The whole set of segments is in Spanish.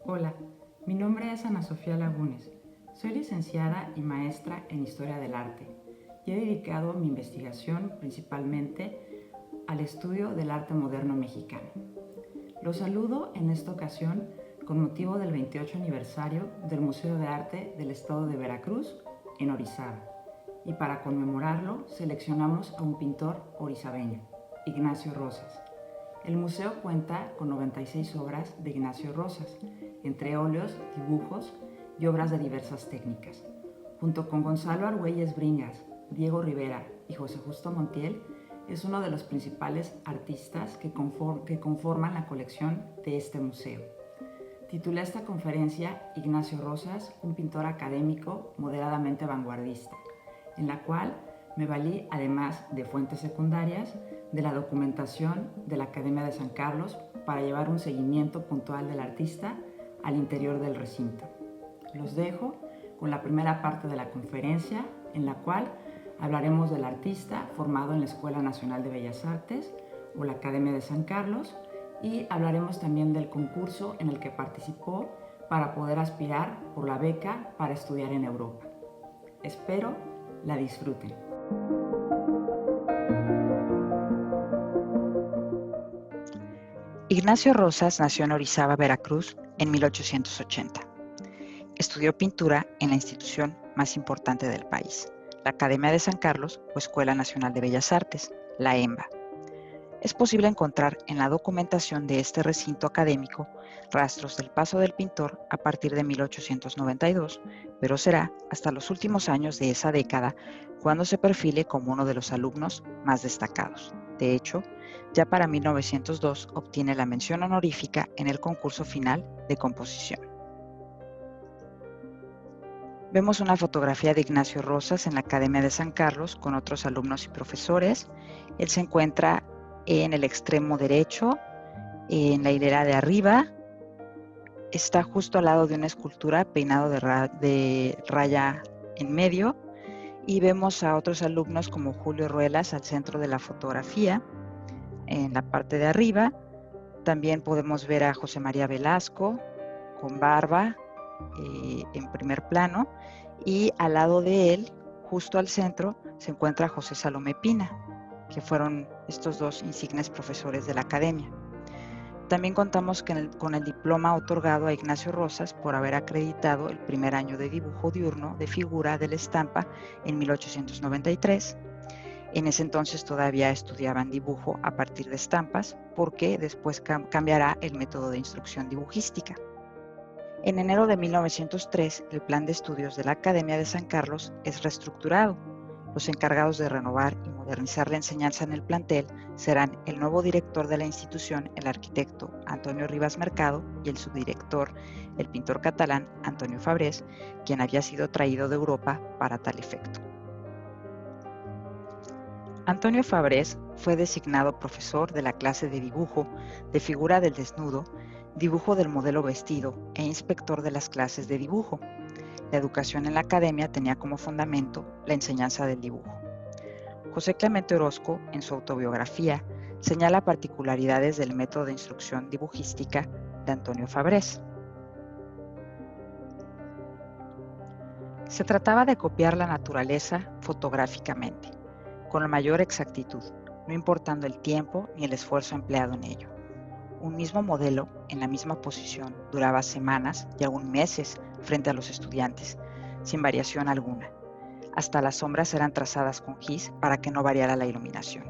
Hola, mi nombre es Ana Sofía Lagunes. Soy licenciada y maestra en Historia del Arte y he dedicado mi investigación principalmente al estudio del arte moderno mexicano. Los saludo en esta ocasión con motivo del 28 aniversario del Museo de Arte del Estado de Veracruz en Orizaba, y para conmemorarlo seleccionamos a un pintor orizabeño, Ignacio Rosas. El museo cuenta con 96 obras de Ignacio Rosas, entre óleos, dibujos y obras de diversas técnicas. Junto con Gonzalo Argüelles Bringas, Diego Rivera y José Justo Montiel, es uno de los principales artistas que conforman la colección de este museo. Titulé esta conferencia Ignacio Rosas, un pintor académico moderadamente vanguardista, en la cual me valí, además de fuentes secundarias, de la documentación de la Academia de San Carlos para llevar un seguimiento puntual del artista al interior del recinto. Los dejo con la primera parte de la conferencia, en la cual hablaremos del artista formado en la Escuela Nacional de Bellas Artes o la Academia de San Carlos, y hablaremos también del concurso en el que participó para poder aspirar por la beca para estudiar en Europa. Espero la disfruten. Ignacio Rosas nació en Orizaba, Veracruz, en 1880. Estudió pintura en la institución más importante del país, la Academia de San Carlos o Escuela Nacional de Bellas Artes, la EMBA. Es posible encontrar en la documentación de este recinto académico rastros del paso del pintor a partir de 1892, pero será hasta los últimos años de esa década cuando se perfile como uno de los alumnos más destacados. De hecho, ya para 1902 obtiene la mención honorífica en el concurso final de composición. Vemos una fotografía de Ignacio Rosas en la Academia de San Carlos con otros alumnos y profesores. Él se encuentra en el extremo derecho, en la hilera de arriba. Está justo al lado de una escultura peinado de raya en medio. Y vemos a otros alumnos como Julio Ruelas al centro de la fotografía, en la parte de arriba. También podemos ver a José María Velasco con barba en primer plano, y al lado de él, justo al centro, se encuentra José Salomé Pina, que fueron estos dos insignes profesores de la academia. También contamos con el diploma otorgado a Ignacio Rosas por haber acreditado el primer año de dibujo diurno de figura de la estampa en 1893. En ese entonces todavía estudiaban dibujo a partir de estampas, porque después cambiará el método de instrucción dibujística. En enero de 1903, el plan de estudios de la Academia de San Carlos es reestructurado. Los encargados de renovar y modernizar la enseñanza en el plantel serán el nuevo director de la institución, el arquitecto Antonio Rivas Mercado, y el subdirector, el pintor catalán Antonio Fabrés, quien había sido traído de Europa para tal efecto. Antonio Fabrés fue designado profesor de la clase de dibujo de figura del desnudo, dibujo del modelo vestido e inspector de las clases de dibujo. La educación en la academia tenía como fundamento la enseñanza del dibujo. José Clemente Orozco, en su autobiografía, señala particularidades del método de instrucción dibujística de Antonio Fabrés. Se trataba de copiar la naturaleza fotográficamente, con la mayor exactitud, no importando el tiempo ni el esfuerzo empleado en ello. Un mismo modelo, en la misma posición, duraba semanas y aún meses frente a los estudiantes, sin variación alguna. Hasta las sombras eran trazadas con gis para que no variara la iluminación.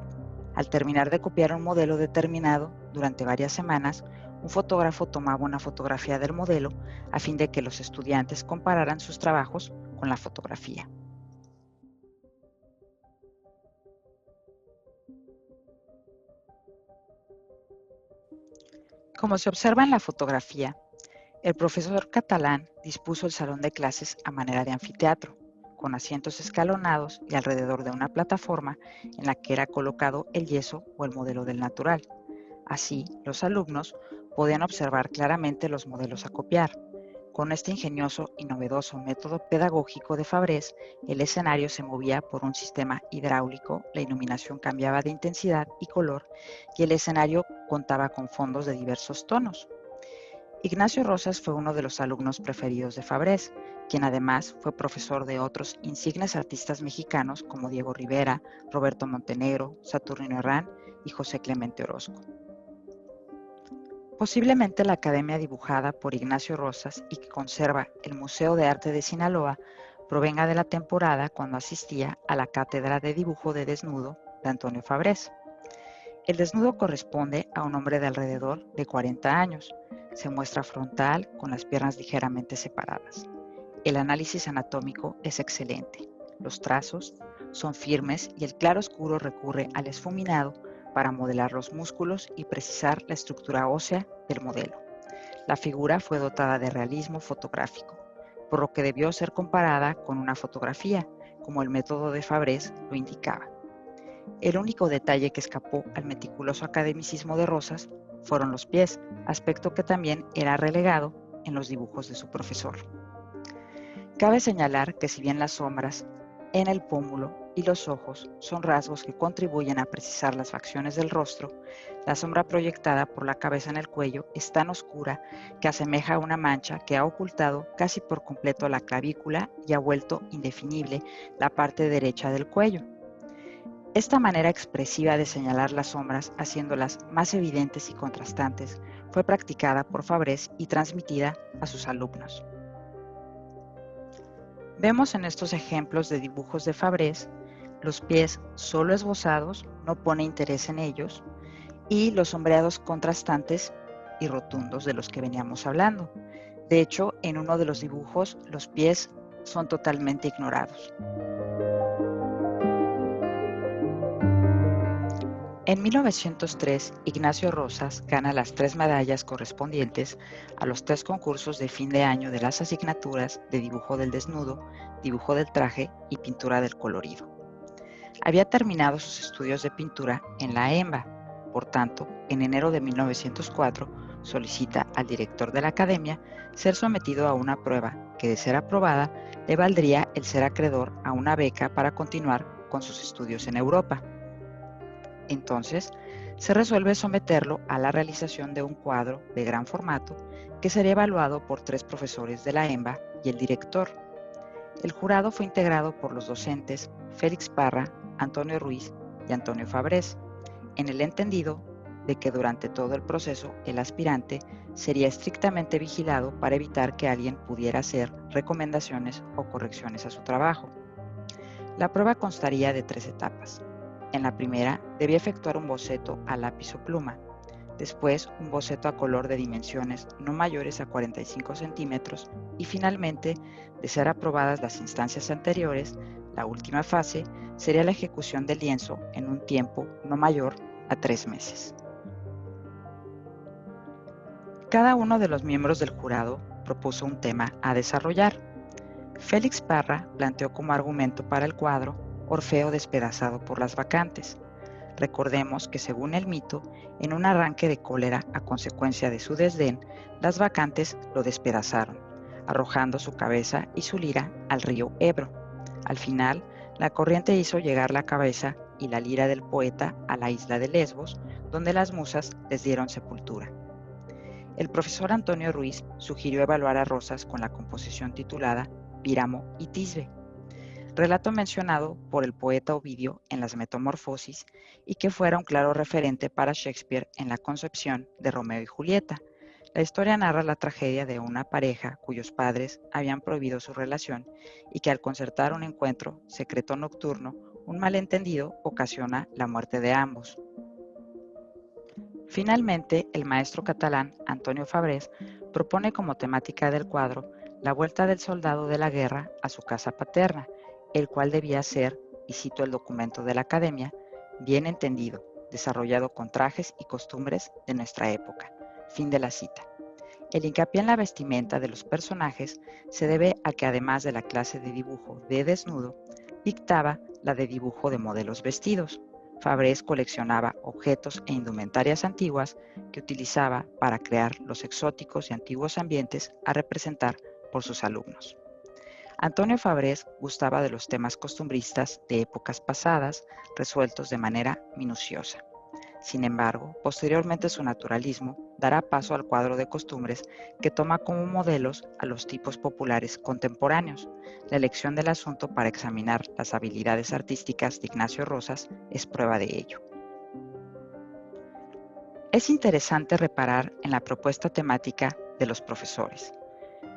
Al terminar de copiar un modelo determinado, durante varias semanas, un fotógrafo tomaba una fotografía del modelo a fin de que los estudiantes compararan sus trabajos con la fotografía. Como se observa en la fotografía, el profesor catalán dispuso el salón de clases a manera de anfiteatro, con asientos escalonados y alrededor de una plataforma en la que era colocado el yeso o el modelo del natural. Así, los alumnos podían observar claramente los modelos a copiar. Con este ingenioso y novedoso método pedagógico de Fabrés, el escenario se movía por un sistema hidráulico, la iluminación cambiaba de intensidad y color y el escenario contaba con fondos de diversos tonos. Ignacio Rosas fue uno de los alumnos preferidos de Fabrés, quien además fue profesor de otros insignes artistas mexicanos como Diego Rivera, Roberto Montenegro, Saturnino Herrán y José Clemente Orozco. Posiblemente la academia dibujada por Ignacio Rosas y que conserva el Museo de Arte de Sinaloa provenga de la temporada cuando asistía a la cátedra de dibujo de desnudo de Antonio Fabrés. El desnudo corresponde a un hombre de alrededor de 40 años. Se muestra frontal con las piernas ligeramente separadas. El análisis anatómico es excelente. Los trazos son firmes y el claroscuro recurre al esfuminado para modelar los músculos y precisar la estructura ósea del modelo. La figura fue dotada de realismo fotográfico, por lo que debió ser comparada con una fotografía, como el método de Fabrés lo indicaba. El único detalle que escapó al meticuloso academicismo de Rosas fueron los pies, aspecto que también era relegado en los dibujos de su profesor. Cabe señalar que si bien las sombras en el pómulo y los ojos son rasgos que contribuyen a precisar las facciones del rostro, la sombra proyectada por la cabeza en el cuello es tan oscura que asemeja una mancha que ha ocultado casi por completo la clavícula y ha vuelto indefinible la parte derecha del cuello. Esta manera expresiva de señalar las sombras, haciéndolas más evidentes y contrastantes, fue practicada por Fabrés y transmitida a sus alumnos. Vemos en estos ejemplos de dibujos de Fabrés los pies solo esbozados, no pone interés en ellos, y los sombreados contrastantes y rotundos de los que veníamos hablando. De hecho, en uno de los dibujos los pies son totalmente ignorados. En 1903, Ignacio Rosas gana las 3 medallas correspondientes a los 3 concursos de fin de año de las asignaturas de dibujo del desnudo, dibujo del traje y pintura del colorido. Había terminado sus estudios de pintura en la EMBA, por tanto, en enero de 1904 solicita al director de la academia ser sometido a una prueba que, de ser aprobada, le valdría el ser acreedor a una beca para continuar con sus estudios en Europa. Entonces, se resuelve someterlo a la realización de un cuadro de gran formato que sería evaluado por 3 profesores de la EMBA y el director. El jurado fue integrado por los docentes Félix Parra, Antonio Ruiz y Antonio Fabrés, en el entendido de que durante todo el proceso el aspirante sería estrictamente vigilado para evitar que alguien pudiera hacer recomendaciones o correcciones a su trabajo. La prueba constaría de 3 etapas. En la primera, debía efectuar un boceto a lápiz o pluma, después un boceto a color de dimensiones no mayores a 45 centímetros y finalmente, de ser aprobadas las instancias anteriores, la última fase sería la ejecución del lienzo en un tiempo no mayor a 3 meses. Cada uno de los miembros del jurado propuso un tema a desarrollar. Félix Parra planteó como argumento para el cuadro Orfeo despedazado por las bacantes. Recordemos que según el mito, en un arranque de cólera a consecuencia de su desdén, las bacantes lo despedazaron, arrojando su cabeza y su lira al río Ebro. Al final, la corriente hizo llegar la cabeza y la lira del poeta a la isla de Lesbos, donde las musas les dieron sepultura. El profesor Antonio Ruiz sugirió evaluar a Rosas con la composición titulada Píramo y Tisbe, relato mencionado por el poeta Ovidio en las Metamorfosis y que fuera un claro referente para Shakespeare en la concepción de Romeo y Julieta. La historia narra la tragedia de una pareja cuyos padres habían prohibido su relación y que al concertar un encuentro secreto nocturno, un malentendido ocasiona la muerte de ambos. Finalmente, el maestro catalán Antonio Fabrés propone como temática del cuadro la vuelta del soldado de la guerra a su casa paterna, el cual debía ser, y cito el documento de la academia, bien entendido, desarrollado con trajes y costumbres de nuestra época. Fin de la cita. El hincapié en la vestimenta de los personajes se debe a que además de la clase de dibujo de desnudo, dictaba la de dibujo de modelos vestidos, Fabrés coleccionaba objetos e indumentarias antiguas que utilizaba para crear los exóticos y antiguos ambientes a representar por sus alumnos. Antonio Fabrés gustaba de los temas costumbristas de épocas pasadas, resueltos de manera minuciosa. Sin embargo, posteriormente su naturalismo dará paso al cuadro de costumbres que toma como modelos a los tipos populares contemporáneos. La elección del asunto para examinar las habilidades artísticas de Ignacio Rosas es prueba de ello. Es interesante reparar en la propuesta temática de los profesores,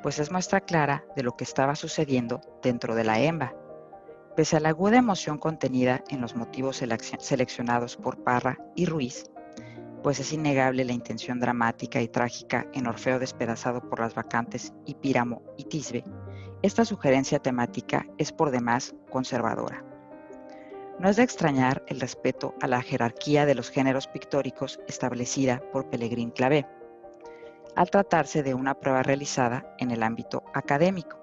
pues es muestra clara de lo que estaba sucediendo dentro de la EMBA. Pese a la aguda emoción contenida en los motivos seleccionados por Parra y Ruiz, pues es innegable la intención dramática y trágica en Orfeo despedazado por las bacantes y Píramo y Tisbe, esta sugerencia temática es por demás conservadora. No es de extrañar el respeto a la jerarquía de los géneros pictóricos establecida por Pellegrín Clavé, al tratarse de una prueba realizada en el ámbito académico.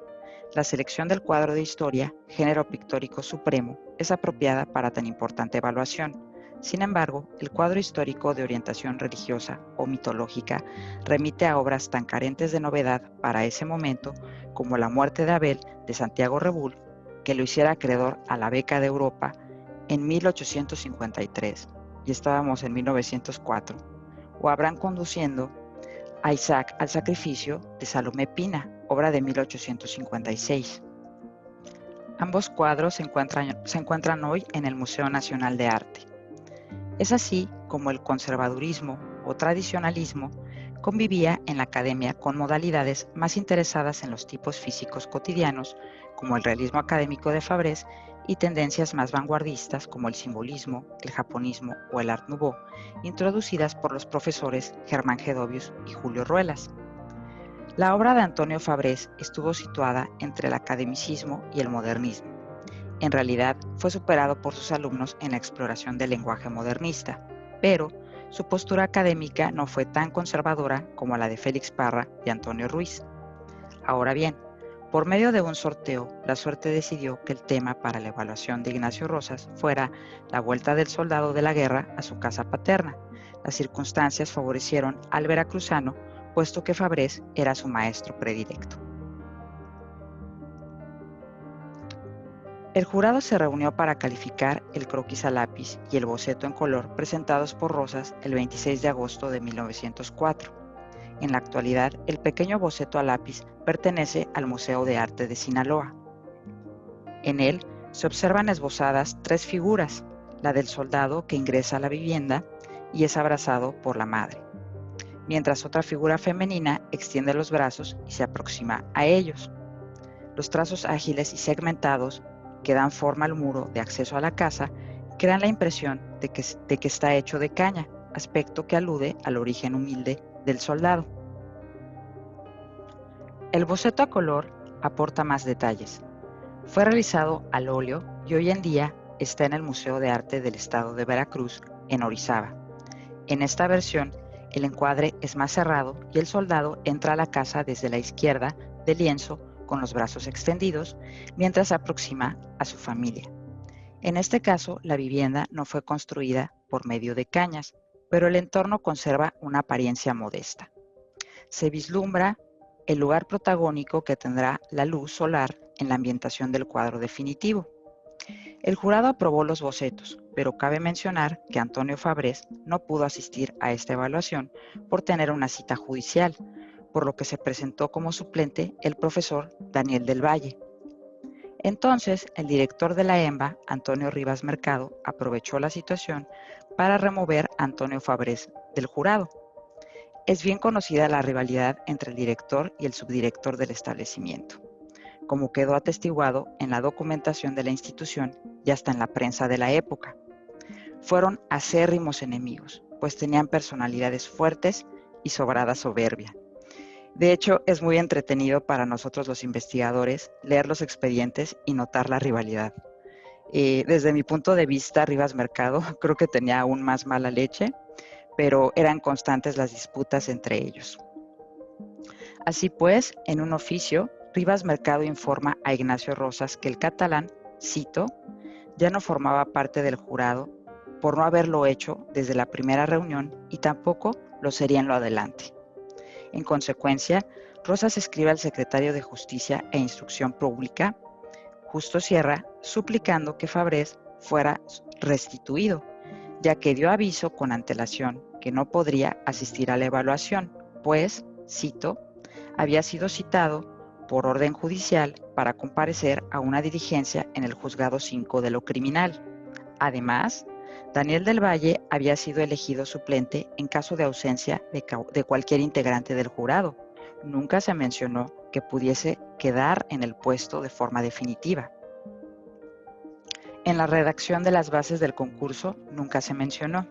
La selección del cuadro de historia, género pictórico supremo, es apropiada para tan importante evaluación. Sin embargo, el cuadro histórico de orientación religiosa o mitológica remite a obras tan carentes de novedad para ese momento como La muerte de Abel de Santiago Rebull, que lo hiciera acreedor a la beca de Europa en 1853, y estábamos en 1904, o Abraham conduciendo a Isaac al sacrificio de Salomé Pina, obra de 1856. Ambos cuadros se encuentran hoy en el Museo Nacional de Arte. Es así como el conservadurismo o tradicionalismo convivía en la academia con modalidades más interesadas en los tipos físicos cotidianos, como el realismo académico de Fabrés, y tendencias más vanguardistas como el simbolismo, el japonismo o el Art Nouveau, introducidas por los profesores Germán Gedovius y Julio Ruelas. La obra de Antonio Fabrés estuvo situada entre el academicismo y el modernismo. En realidad, fue superado por sus alumnos en la exploración del lenguaje modernista, pero su postura académica no fue tan conservadora como la de Félix Parra y Antonio Ruiz. Ahora bien, por medio de un sorteo, la suerte decidió que el tema para la evaluación de Ignacio Rosas fuera la vuelta del soldado de la guerra a su casa paterna. Las circunstancias favorecieron al veracruzano, puesto que Fabrés era su maestro predilecto. El jurado se reunió para calificar el croquis a lápiz y el boceto en color presentados por Rosas el 26 de agosto de 1904. En la actualidad, el pequeño boceto a lápiz pertenece al Museo de Arte de Sinaloa. En él se observan esbozadas 3 figuras, la del soldado que ingresa a la vivienda y es abrazado por la madre, mientras otra figura femenina extiende los brazos y se aproxima a ellos. Los trazos ágiles y segmentados que dan forma al muro de acceso a la casa crean la impresión de que está hecho de caña, aspecto que alude al origen humilde del soldado. El boceto a color aporta más detalles. Fue realizado al óleo y hoy en día está en el Museo de Arte del Estado de Veracruz, en Orizaba. En esta versión, el encuadre es más cerrado y el soldado entra a la casa desde la izquierda del lienzo con los brazos extendidos, mientras se aproxima a su familia. En este caso, la vivienda no fue construida por medio de cañas, pero el entorno conserva una apariencia modesta. Se vislumbra el lugar protagónico que tendrá la luz solar en la ambientación del cuadro definitivo. El jurado aprobó los bocetos, pero cabe mencionar que Antonio Fabrés no pudo asistir a esta evaluación por tener una cita judicial, por lo que se presentó como suplente el profesor Daniel del Valle. Entonces, el director de la EMBA, Antonio Rivas Mercado, aprovechó la situación para remover a Antonio Fabrés del jurado. Es bien conocida la rivalidad entre el director y el subdirector del establecimiento, como quedó atestiguado en la documentación de la institución y hasta en la prensa de la época. Fueron acérrimos enemigos, pues tenían personalidades fuertes y sobrada soberbia. De hecho, es muy entretenido para nosotros los investigadores leer los expedientes y notar la rivalidad. Desde mi punto de vista, Rivas Mercado creo que tenía aún más mala leche, pero eran constantes las disputas entre ellos. Así pues, en un oficio, Rivas Mercado informa a Ignacio Rosas que el catalán, cito, ya no formaba parte del jurado por no haberlo hecho desde la primera reunión y tampoco lo sería en lo adelante. En consecuencia, Rosas escribe al secretario de Justicia e Instrucción Pública, Justo Sierra, suplicando que Fabrés fuera restituido, ya que dio aviso con antelación que no podría asistir a la evaluación, pues, cito, había sido citado por orden judicial para comparecer a una diligencia en el Juzgado 5 de lo Criminal. Además, Daniel del Valle había sido elegido suplente en caso de ausencia de cualquier integrante del jurado. Nunca se mencionó que pudiese quedar en el puesto de forma definitiva. En la redacción de las bases del concurso nunca se mencionó.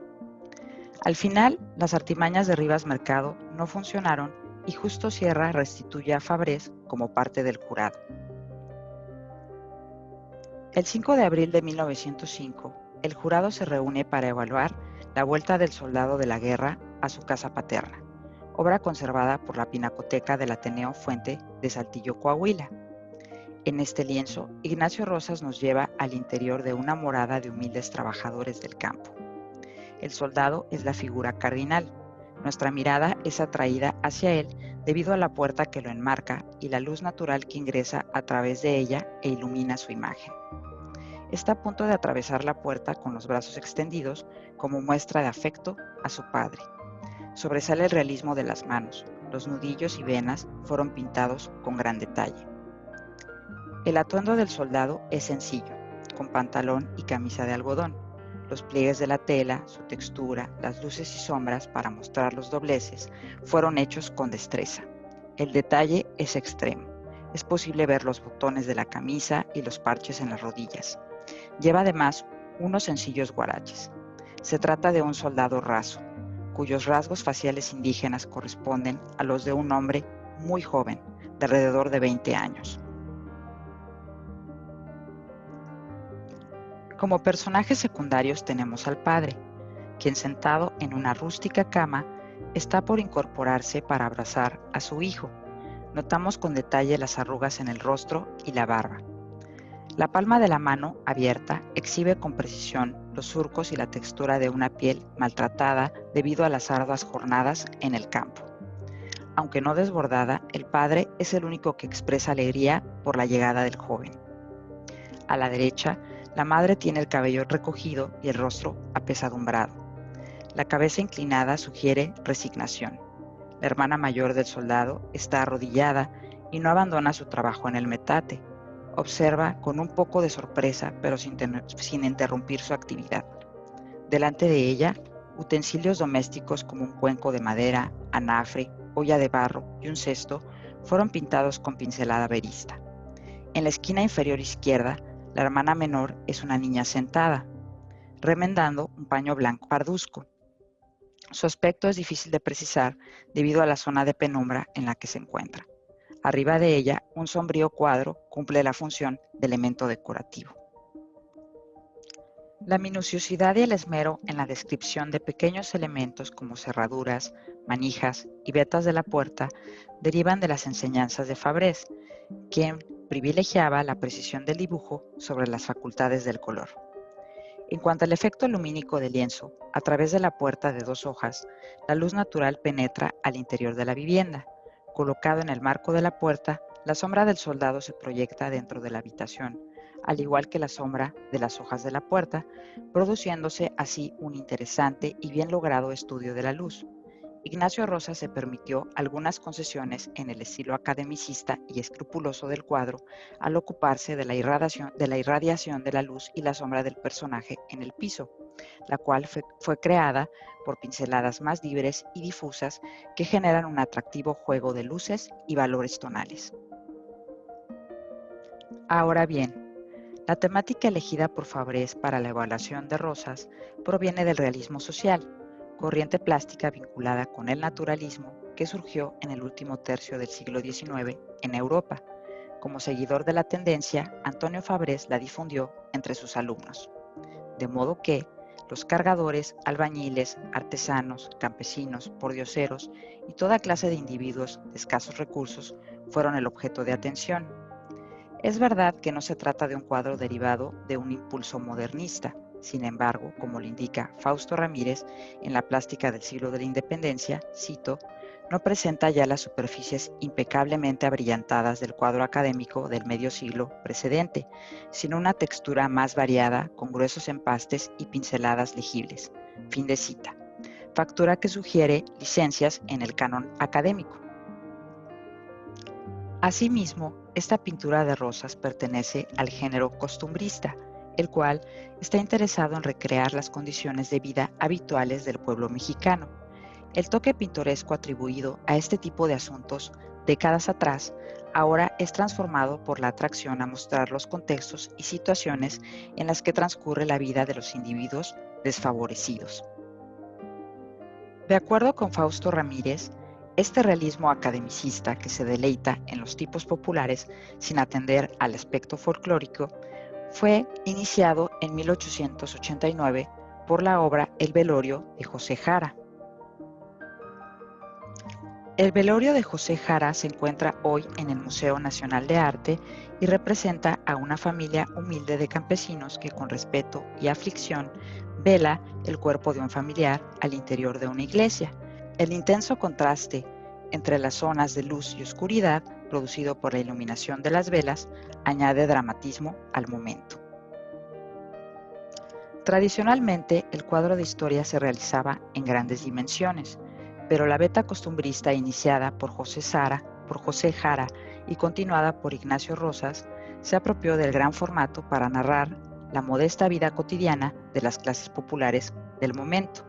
Al final, las artimañas de Rivas Mercado no funcionaron y Justo Sierra restituye a Fabrés como parte del jurado. El 5 de abril de 1905, el jurado se reúne para evaluar La Vuelta del Soldado de la Guerra a su casa paterna, obra conservada por la Pinacoteca del Ateneo Fuente de Saltillo, Coahuila. En este lienzo, Ignacio Rosas nos lleva al interior de una morada de humildes trabajadores del campo. El soldado es la figura cardinal. Nuestra mirada es atraída hacia él debido a la puerta que lo enmarca y la luz natural que ingresa a través de ella e ilumina su imagen. Está a punto de atravesar la puerta con los brazos extendidos como muestra de afecto a su padre. Sobresale el realismo de las manos. Los nudillos y venas fueron pintados con gran detalle. El atuendo del soldado es sencillo, con pantalón y camisa de algodón. Los pliegues de la tela, su textura, las luces y sombras para mostrar los dobleces fueron hechos con destreza. El detalle es extremo. Es posible ver los botones de la camisa y los parches en las rodillas. Lleva además unos sencillos guaraches. Se trata de un soldado raso, cuyos rasgos faciales indígenas corresponden a los de un hombre muy joven, de alrededor de 20 años. Como personajes secundarios tenemos al padre, quien sentado en una rústica cama está por incorporarse para abrazar a su hijo. Notamos con detalle las arrugas en el rostro y la barba. La palma de la mano, abierta, exhibe con precisión los surcos y la textura de una piel maltratada debido a las arduas jornadas en el campo. Aunque no desbordada, el padre es el único que expresa alegría por la llegada del joven. A la derecha, la madre tiene el cabello recogido y el rostro apesadumbrado. La cabeza inclinada sugiere resignación. La hermana mayor del soldado está arrodillada y no abandona su trabajo en el metate. Observa con un poco de sorpresa, pero sin interrumpir su actividad. Delante de ella, utensilios domésticos como un cuenco de madera, anafre, olla de barro y un cesto fueron pintados con pincelada verista. En la esquina inferior izquierda, la hermana menor es una niña sentada, remendando un paño blanco parduzco. Su aspecto es difícil de precisar debido a la zona de penumbra en la que se encuentra. Arriba de ella, un sombrío cuadro cumple la función de elemento decorativo. La minuciosidad y el esmero en la descripción de pequeños elementos como cerraduras, manijas y vetas de la puerta derivan de las enseñanzas de Fabrés, quien privilegiaba la precisión del dibujo sobre las facultades del color. En cuanto al efecto lumínico del lienzo, a través de la puerta de 2 hojas, la luz natural penetra al interior de la vivienda. Colocado en el marco de la puerta, la sombra del soldado se proyecta dentro de la habitación, al igual que la sombra de las hojas de la puerta, produciéndose así un interesante y bien logrado estudio de la luz. Ignacio Rosas se permitió algunas concesiones en el estilo academicista y escrupuloso del cuadro al ocuparse de la irradiación de la luz y la sombra del personaje en el piso, la cual fue creada por pinceladas más libres y difusas que generan un atractivo juego de luces y valores tonales. Ahora bien, la temática elegida por Fabrés para la evaluación de Rosas proviene del realismo social, corriente plástica vinculada con el naturalismo que surgió en el último tercio del siglo XIX en Europa. Como seguidor de la tendencia, Antonio Fabrés la difundió entre sus alumnos. De modo que los cargadores, albañiles, artesanos, campesinos, pordioseros y toda clase de individuos de escasos recursos fueron el objeto de atención. Es verdad que no se trata de un cuadro derivado de un impulso modernista. Sin embargo, como lo indica Fausto Ramírez en La plástica del siglo de la Independencia, cito, no presenta ya las superficies impecablemente abrillantadas del cuadro académico del medio siglo precedente, sino una textura más variada con gruesos empastes y pinceladas legibles. Fin de cita. Factura que sugiere licencias en el canon académico. Asimismo, esta pintura de Rosas pertenece al género costumbrista, el cual está interesado en recrear las condiciones de vida habituales del pueblo mexicano. El toque pintoresco atribuido a este tipo de asuntos décadas atrás ahora es transformado por la atracción a mostrar los contextos y situaciones en las que transcurre la vida de los individuos desfavorecidos. De acuerdo con Fausto Ramírez, este realismo academicista que se deleita en los tipos populares sin atender al aspecto folclórico fue iniciado en 1889 por la obra El velorio de José Jara. El velorio de José Jara se encuentra hoy en el Museo Nacional de Arte y representa a una familia humilde de campesinos que con respeto y aflicción vela el cuerpo de un familiar al interior de una iglesia. El intenso contraste entre las zonas de luz y oscuridad producido por la iluminación de las velas añade dramatismo al momento. Tradicionalmente, el cuadro de historia se realizaba en grandes dimensiones, pero la veta costumbrista iniciada por José Jara y continuada por Ignacio Rosas se apropió del gran formato para narrar la modesta vida cotidiana de las clases populares del momento.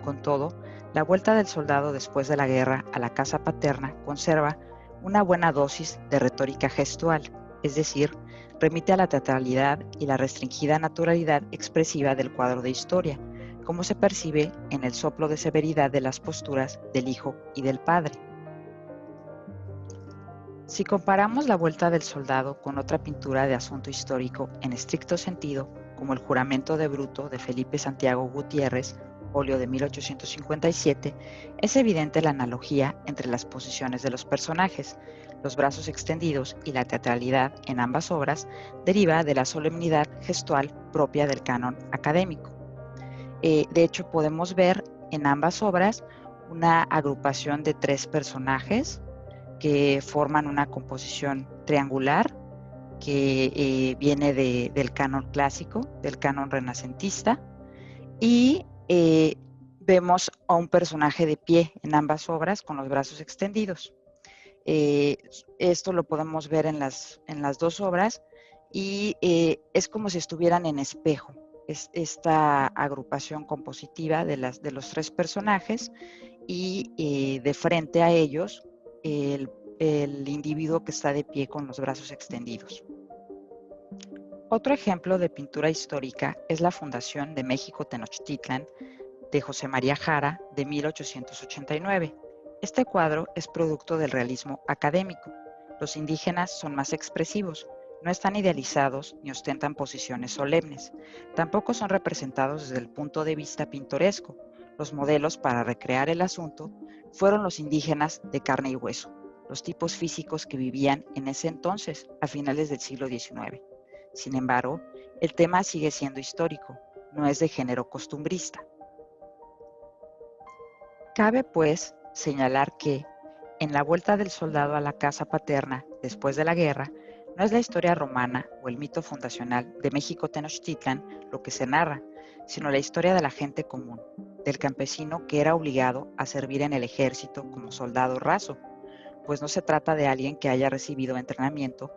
Con todo, la vuelta del soldado después de la guerra a la casa paterna conserva una buena dosis de retórica gestual, es decir, remite a la teatralidad y la restringida naturalidad expresiva del cuadro de historia, como se percibe en el soplo de severidad de las posturas del hijo y del padre. Si comparamos la vuelta del soldado con otra pintura de asunto histórico en estricto sentido, como el juramento de Bruto de Felipe Santiago Gutiérrez, óleo de 1857, es evidente la analogía entre las posiciones de los personajes. Los brazos extendidos y la teatralidad en ambas obras deriva de la solemnidad gestual propia del canon académico. De hecho, podemos ver en ambas obras una agrupación de 3 personajes que forman una composición triangular que viene del canon clásico, del canon renacentista, y vemos a un personaje de pie en ambas obras con los brazos extendidos. Esto lo podemos ver en las 2 obras y es como si estuvieran en espejo. Esta agrupación compositiva de los 3 personajes y de frente a ellos el individuo que está de pie con los brazos extendidos. Otro ejemplo de pintura histórica es la Fundación de México Tenochtitlan de José María Jara de 1889. Este cuadro es producto del realismo académico. Los indígenas son más expresivos, no están idealizados ni ostentan posiciones solemnes. Tampoco son representados desde el punto de vista pintoresco. Los modelos para recrear el asunto fueron los indígenas de carne y hueso, los tipos físicos que vivían en ese entonces, a finales del siglo XIX. Sin embargo, el tema sigue siendo histórico, no es de género costumbrista. Cabe, pues, señalar que, en la vuelta del soldado a la casa paterna después de la guerra, no es la historia romana o el mito fundacional de México Tenochtitlan lo que se narra, sino la historia de la gente común, del campesino que era obligado a servir en el ejército como soldado raso, pues no se trata de alguien que haya recibido entrenamiento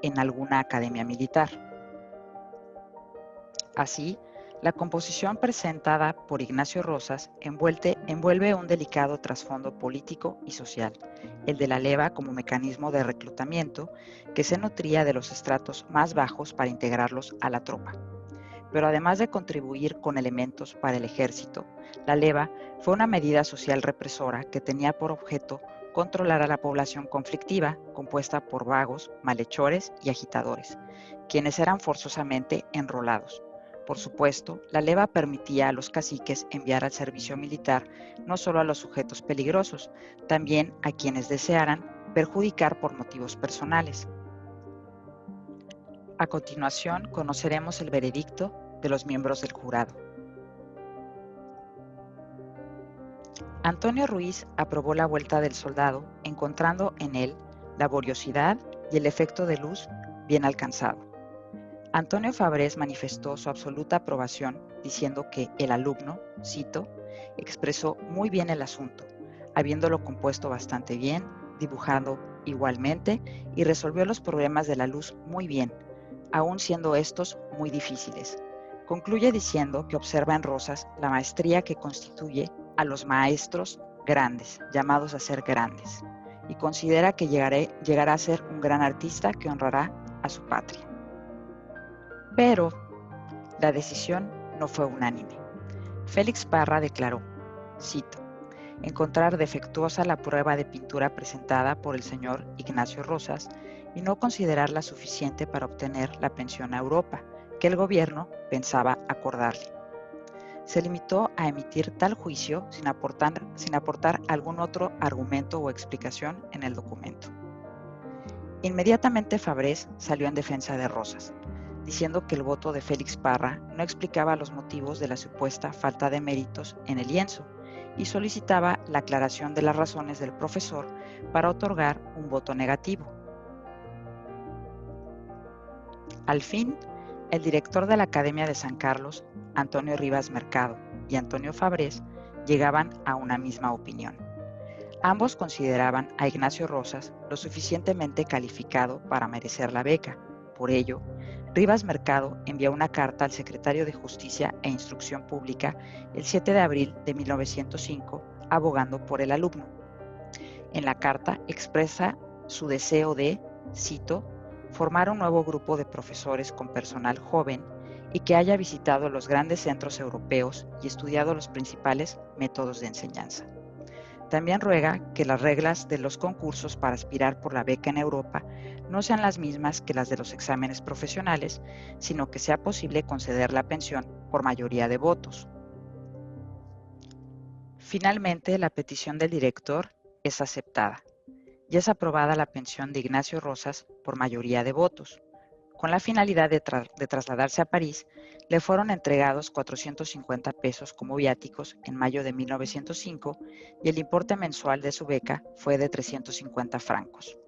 en alguna academia militar. Así, la composición presentada por Ignacio Rosas envuelve un delicado trasfondo político y social, el de la leva como mecanismo de reclutamiento que se nutría de los estratos más bajos para integrarlos a la tropa. Pero además de contribuir con elementos para el ejército, la leva fue una medida social represora que tenía por objeto controlar a la población conflictiva compuesta por vagos, malhechores y agitadores, quienes eran forzosamente enrolados. Por supuesto, la leva permitía a los caciques enviar al servicio militar no solo a los sujetos peligrosos, también a quienes desearan perjudicar por motivos personales. A continuación, conoceremos el veredicto de los miembros del jurado. Antonio Ruiz aprobó La Vuelta del Soldado, encontrando en él laboriosidad y el efecto de luz bien alcanzado. Antonio Fabrés manifestó su absoluta aprobación diciendo que el alumno, cito, expresó muy bien el asunto, habiéndolo compuesto bastante bien, dibujado igualmente y resolvió los problemas de la luz muy bien, aun siendo estos muy difíciles. Concluye diciendo que observa en Rosas la maestría que constituye a los maestros grandes, llamados a ser grandes, y considera que llegará a ser un gran artista que honrará a su patria. Pero la decisión no fue unánime. Félix Parra declaró, cito, encontrar defectuosa la prueba de pintura presentada por el señor Ignacio Rosas y no considerarla suficiente para obtener la pensión a Europa, que el gobierno pensaba acordarle. Se limitó a emitir tal juicio sin aportar algún otro argumento o explicación en el documento. Inmediatamente Fabrés salió en defensa de Rosas, diciendo que el voto de Félix Parra no explicaba los motivos de la supuesta falta de méritos en el lienzo y solicitaba la aclaración de las razones del profesor para otorgar un voto negativo. Al fin, el director de la Academia de San Carlos, Antonio Rivas Mercado, y Antonio Fabrés llegaban a una misma opinión. Ambos consideraban a Ignacio Rosas lo suficientemente calificado para merecer la beca. Por ello, Rivas Mercado envió una carta al secretario de Justicia e Instrucción Pública el 7 de abril de 1905, abogando por el alumno. En la carta expresa su deseo de, cito, formar un nuevo grupo de profesores con personal joven y que haya visitado los grandes centros europeos y estudiado los principales métodos de enseñanza. También ruega que las reglas de los concursos para aspirar por la beca en Europa no sean las mismas que las de los exámenes profesionales, sino que sea posible conceder la pensión por mayoría de votos. Finalmente, la petición del director es aceptada y es aprobada la pensión de Ignacio Rosas por mayoría de votos. Con la finalidad de trasladarse a París, le fueron entregados 450 pesos como viáticos en mayo de 1905 y el importe mensual de su beca fue de 350 francos.